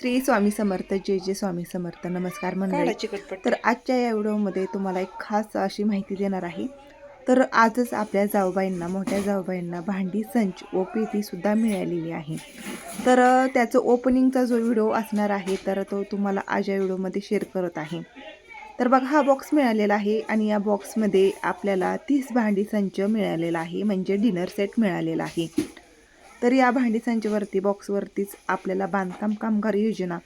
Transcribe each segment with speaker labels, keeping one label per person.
Speaker 1: श्री स्वामी समर्थ, जय जय स्वामी समर्थ. नमस्कार मंडळी. तर आजच्या या व्हिडिओमध्ये तुम्हाला एक खास अशी माहिती देणार आहे. तर आजच आपल्या जाऊबाईंना, मोठ्या जाऊबाईंना भांडी संच व पेटीसुद्धा मिळालेली आहे. तर त्याचं ओपनिंगचा जो व्हिडिओ असणार आहे तर तो तुम्हाला आज या व्हिडिओमध्ये शेअर करत आहे. तर बघा, हा बॉक्स मिळालेला आहे आणि या बॉक्समध्ये आपल्याला 30 भांडी संच मिळालेला आहे, म्हणजे डिनर सेट मिळालेला आहे. तर या भांडी संचवरती बॉक्सवरतीच आपल्याला बांधकाम कामगार योजना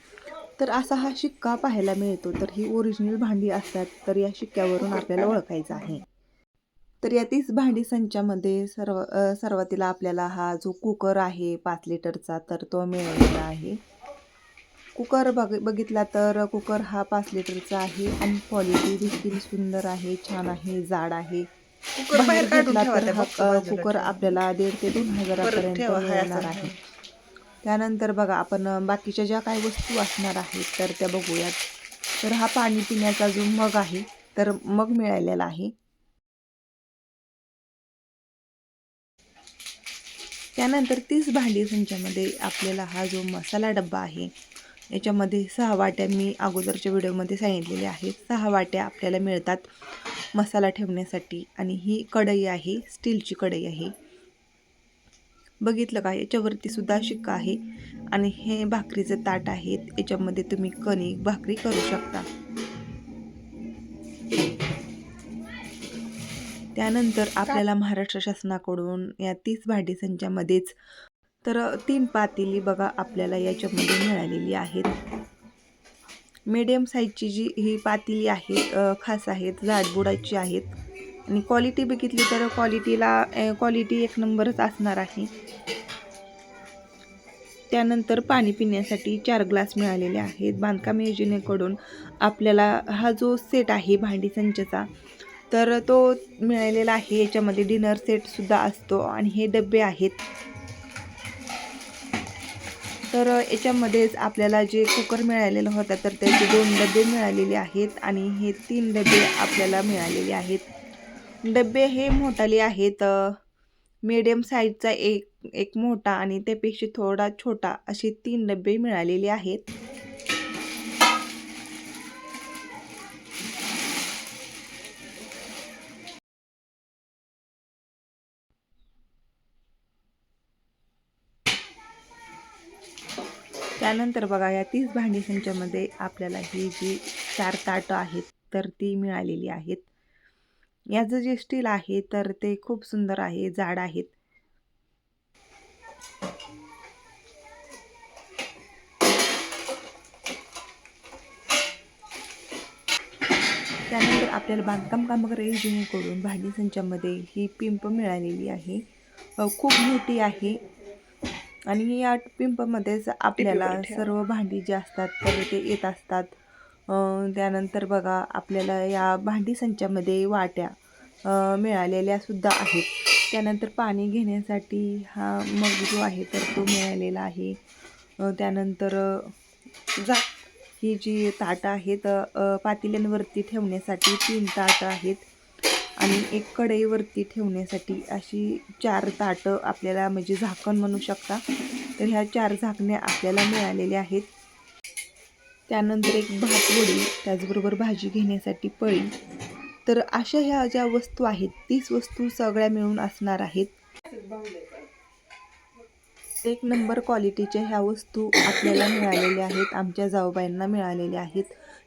Speaker 1: तर असा हा शिक्का पाहायला मिळतो. तर ही ओरिजिनल भांडी असतात, तर या शिक्क्यावरून आपल्याला ओळखायचं आहे. तर या 30 भांडी संचामध्ये सर्वातीला आपल्याला हा जो कुकर आहे 5 लिटरचा तर तो मिळालेला आहे. कुकर बघितला तर कुकर हा 5 लिटरचा आहे आणि क्वालिटी देखील सुंदर आहे, छान आहे, जाड आहे. बाहेर घेतला तर हा कुकर आपल्याला 1,500 ते 2,000 पर्यंत मिळणार आहे. त्यानंतर बघा, आपण बाकीच्या ज्या काही वस्तू असणार आहेत तर त्या बघूयात. तर हा पाणी पिण्याचा जो मग आहे तर मग मिळालेला आहे. त्यानंतर 30 भांडी संचामध्ये आपल्याला हा जो मसाला डब्बा आहे याच्यामध्ये 6 वाट्या मी अगोदरच्या व्हिडिओमध्ये सांगितलेल्या आहेत. 6 वाट्या आपल्याला मिळतात मसाला ठेवण्यासाठी. आणि ही कढई आहे, स्टीलची कढई आहे. बघितलं का, याच्यावरती सुद्धा शिक्का आहे. आणि हे भाकरीचं ताट आहेत, याच्यामध्ये तुम्ही कणिक भाकरी करू शकता. त्यानंतर आपल्याला महाराष्ट्र शासनाकडून या 30 भांडी संचामध्येच तर 3 पातेली बघा आपल्याला याच्यामध्ये मिळालेली आहेत. मीडियम साईजची जी ही पातेली आहेत, खास आहेत, जाडबुडाची आहेत. आणि क्वालिटी बघितली तर क्वालिटी एक नंबरच असणार आहे. त्यानंतर पाणी पिण्यासाठी 4 ग्लास मिळालेले आहेत. बांधकाम योजनेकडून आपल्याला हा जो सेट आहे भांडी संचचा तर तो मिळालेला आहे. याच्यामध्ये डिनर सेटसुद्धा असतो आणि हे डबे आहेत. तर याच्यामध्येच आपल्याला जे कुकर मिळालेलं होतं तर त्याचे 2 डबे मिळालेले आहेत आणि हे 3 डबे आपल्याला मिळालेले आहेत. डबे हे मोठाले आहेत, मीडियम साईजचा एक मोठा आणि त्यापेक्षा थोडा छोटा असे 3 डबे मिळालेले आहेत. त्यानंतर बघा, या 30 भांडी संचामध्ये आपल्याला ही जी 4 ताटं आहेत तर ती मिळालेली आहेत. याचं जे स्टील आहे तर ते खूप सुंदर आहे, जाड आहेत. त्यानंतर आपल्याला बांधकाम कामगार योजनेकडून भांडी संचामध्ये ही पिंप मिळालेली आहे, खूप मोठी आहे. आणि या पिंपमध्येच आपल्याला सर्व भांडी जी असतात तर ते येत असतात. त्यानंतर बघा, आपल्याला या भांडी संचामध्ये वाट्या मिळालेल्या सुद्धा आहेत. त्यानंतर पाणी घेण्यासाठी हा मग जो आहे तर तो मिळालेला आहे. त्यानंतर ही जी ताटं आहेत पातेल्यांवरती ठेवण्यासाठी 3 ताटं आहेत आणि एक कढईवरती ठेवण्यासाठी अशी 4 ताटं आपल्याला, म्हणजे झाकण म्हणू शकता. तर ह्या 4 झाकण्या आपल्याला मिळालेल्या आहेत. त्यानंतर एक भातवडी, त्याचबरोबर भाजी घेण्यासाठी पळी. तर अशा ह्या ज्या वस्तू आहेत 30 वस्तू सगळ्या मिळून असणार आहेत. एक नंबर क्वालिटीच्या ह्या वस्तू आपल्याला मिळालेल्या आहेत, आमच्या जाऊबाईंना मिळालेल्या आहेत.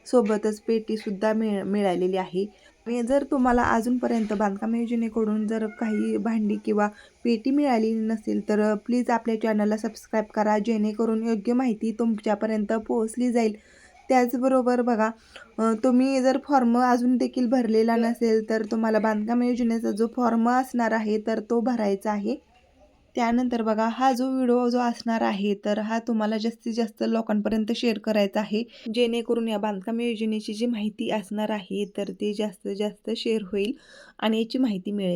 Speaker 1: सोबतच पेटीसुद्धा मिळालेली आहे. आणि जर तुम्हाला अजूनपर्यंत बांधकाम योजनेकडून जर काही भांडी किंवा पेटी मिळालेली नसेल तर प्लीज आपल्या चॅनलला सबस्क्राईब करा, जेणेकरून योग्य माहिती तुमच्यापर्यंत पोहोचली जाईल. त्याचबरोबर बघा, तुम्ही जर फॉर्म अजून देखील भरलेला नसेल तर तुम्हाला बांधकाम योजनेचा जो फॉर्म असणार आहे तर तो भरायचा आहे. त्यानंतर बघा, हा जो व्हिडिओ जो असणार आहे तर हा तुम्हाला जास्तीत जास्त लोकांपर्यंत शेअर करायचा आहे, जेणेकरून या बांधकाम योजनेची जी माहिती असणार आहे तर ती जास्तीत जास्त शेअर होईल आणि याची माहिती मिळेल.